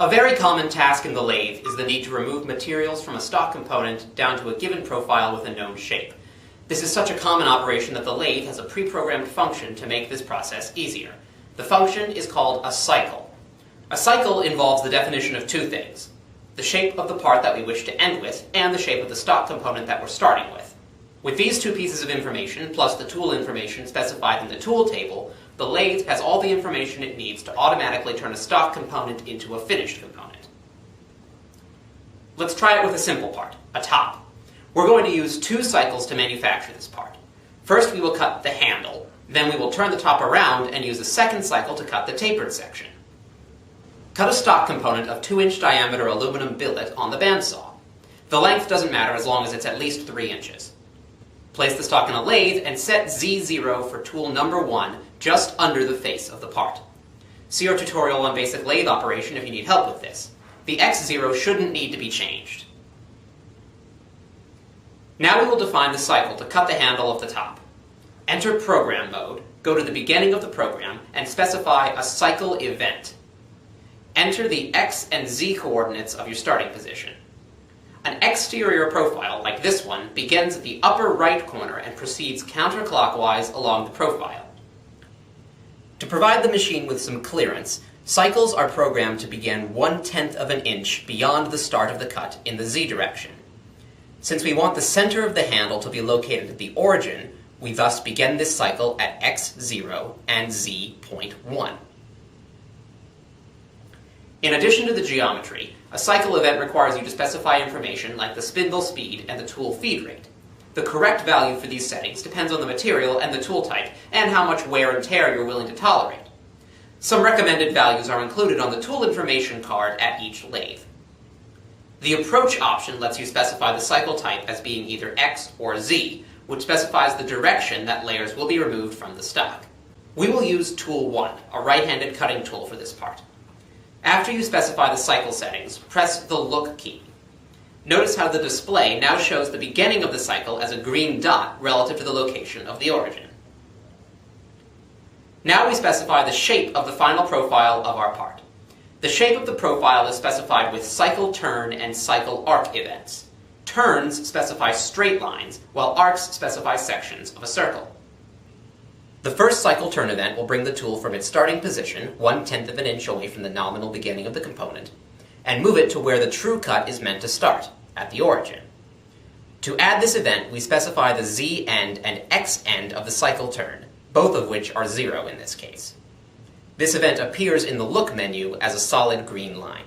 A very common task in the lathe is the need to remove materials from a stock component down to a given profile with a known shape. This is such a common operation that the lathe has a pre-programmed function to make this process easier. The function is called a cycle. A cycle involves the definition of two things: the shape of the part that we wish to end with, and the shape of the stock component that we're starting with. With these two pieces of information, plus the tool information specified in the tool table, the lathe has all the information it needs to automatically turn a stock component into a finished component. Let's try it with a simple part, a top. We're going to use two cycles to manufacture this part. First we will cut the handle, then we will turn the top around and use a second cycle to cut the tapered section. Cut a stock component of 2-inch diameter aluminum billet on the bandsaw. The length doesn't matter as long as it's at least 3 inches. Place the stock in a lathe and set Z0 for tool number 1 just under the face of the part. See our tutorial on basic lathe operation if you need help with this. The X0 shouldn't need to be changed. Now we will define the cycle to cut the handle of the top. Enter program mode, go to the beginning of the program, and specify a cycle event. Enter the X and Z coordinates of your starting position. An exterior profile, like this one, begins at the upper right corner and proceeds counterclockwise along the profile. To provide the machine with some clearance, cycles are programmed to begin 1/10 of an inch beyond the start of the cut in the Z direction. Since we want the center of the handle to be located at the origin, we thus begin this cycle at X0 and Z.1. In addition to the geometry, a cycle event requires you to specify information like the spindle speed and the tool feed rate. The correct value for these settings depends on the material and the tool type, and how much wear and tear you're willing to tolerate. Some recommended values are included on the tool information card at each lathe. The approach option lets you specify the cycle type as being either X or Z, which specifies the direction that layers will be removed from the stock. We will use tool 1, a right-handed cutting tool for this part. After you specify the cycle settings, press the look key. Notice how the display now shows the beginning of the cycle as a green dot relative to the location of the origin. Now we specify the shape of the final profile of our part. The shape of the profile is specified with cycle turn and cycle arc events. Turns specify straight lines, while arcs specify sections of a circle. The first cycle turn event will bring the tool from its starting position, 1/10 of an inch away from the nominal beginning of the component, and move it to where the true cut is meant to start, at the origin. To add this event, we specify the Z end and X end of the cycle turn, both of which are 0 in this case. This event appears in the look menu as a solid green line.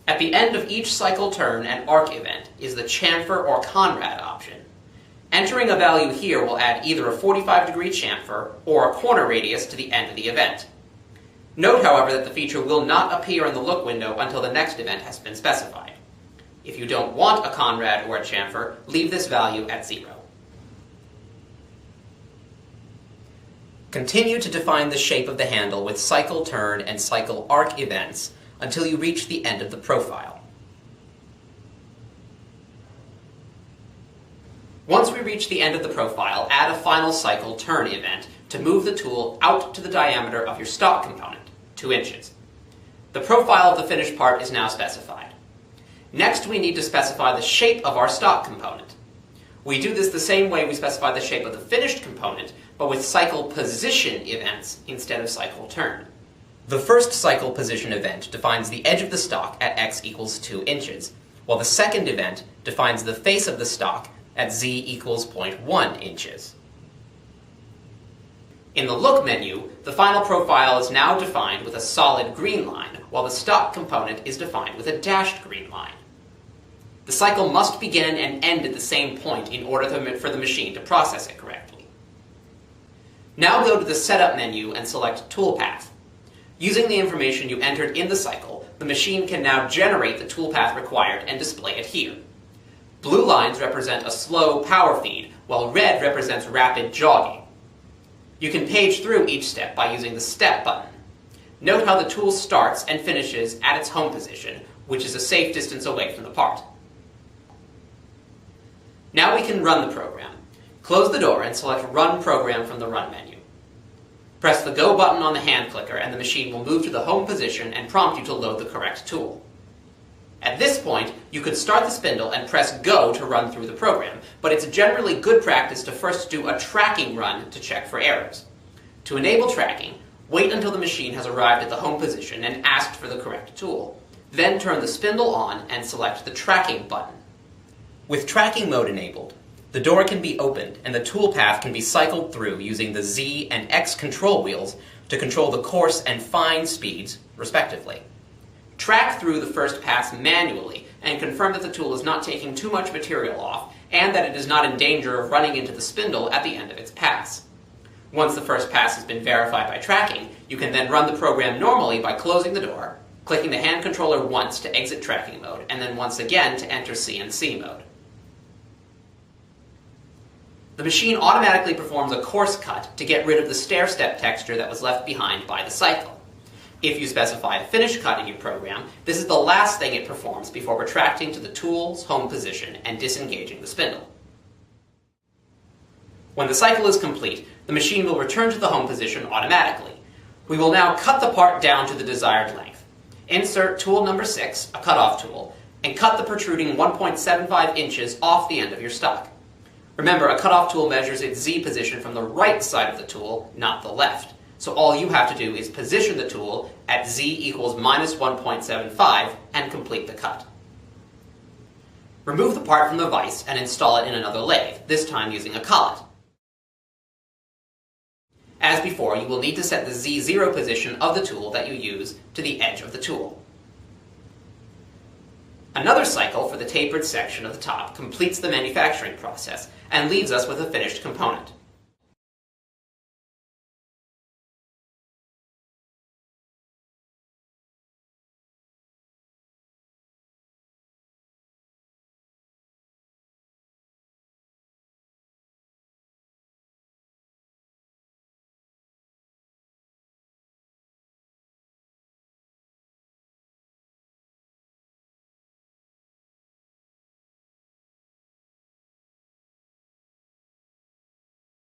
At the end of each cycle turn and arc event is the chamfer or Conrad option. Entering a value here will add either a 45-degree chamfer or a corner radius to the end of the event. Note, however, that the feature will not appear in the look window until the next event has been specified. If you don't want a Conrad or a chamfer, leave this value at 0. Continue to define the shape of the handle with cycle turn and cycle arc events until you reach the end of the profile. Once we reach the end of the profile, add a final cycle turn event to move the tool out to the diameter of your stock component, 2 inches. The profile of the finished part is now specified. Next, we need to specify the shape of our stock component. We do this the same way we specify the shape of the finished component, but with cycle position events instead of cycle turn. The first cycle position event defines the edge of the stock at X equals 2 inches, while the second event defines the face of the stock at Z equals 0.1 inches. In the look menu, the final profile is now defined with a solid green line, while the stock component is defined with a dashed green line. The cycle must begin and end at the same point in order for the machine to process it correctly. Now go to the Setup menu and select Toolpath. Using the information you entered in the cycle, the machine can now generate the toolpath required and display it here. Blue lines represent a slow power feed, while red represents rapid jogging. You can page through each step by using the Step button. Note how the tool starts and finishes at its home position, which is a safe distance away from the part. Now we can run the program. Close the door and select Run Program from the Run menu. Press the Go button on the hand clicker and the machine will move to the home position and prompt you to load the correct tool. At this point, you could start the spindle and press Go to run through the program, but it's generally good practice to first do a tracking run to check for errors. To enable tracking, wait until the machine has arrived at the home position and asked for the correct tool. Then turn the spindle on and select the tracking button. With tracking mode enabled, the door can be opened and the tool path can be cycled through using the Z and X control wheels to control the coarse and fine speeds, respectively. Track through the first pass manually and confirm that the tool is not taking too much material off and that it is not in danger of running into the spindle at the end of its pass. Once the first pass has been verified by tracking, you can then run the program normally by closing the door, clicking the hand controller once to exit tracking mode, and then once again to enter CNC mode. The machine automatically performs a coarse cut to get rid of the stair-step texture that was left behind by the cycle. If you specify a finish cut in your program, this is the last thing it performs before retracting to the tool's home position and disengaging the spindle. When the cycle is complete, the machine will return to the home position automatically. We will now cut the part down to the desired length. Insert tool number 6, a cutoff tool, and cut the protruding 1.75 inches off the end of your stock. Remember, a cutoff tool measures its Z position from the right side of the tool, not the left. So all you have to do is position the tool at Z equals minus 1.75 and complete the cut. Remove the part from the vise and install it in another lathe, this time using a collet. As before, you will need to set the Z0 position of the tool that you use to the edge of the tool. Another cycle for the tapered section of the top completes the manufacturing process and leaves us with a finished component.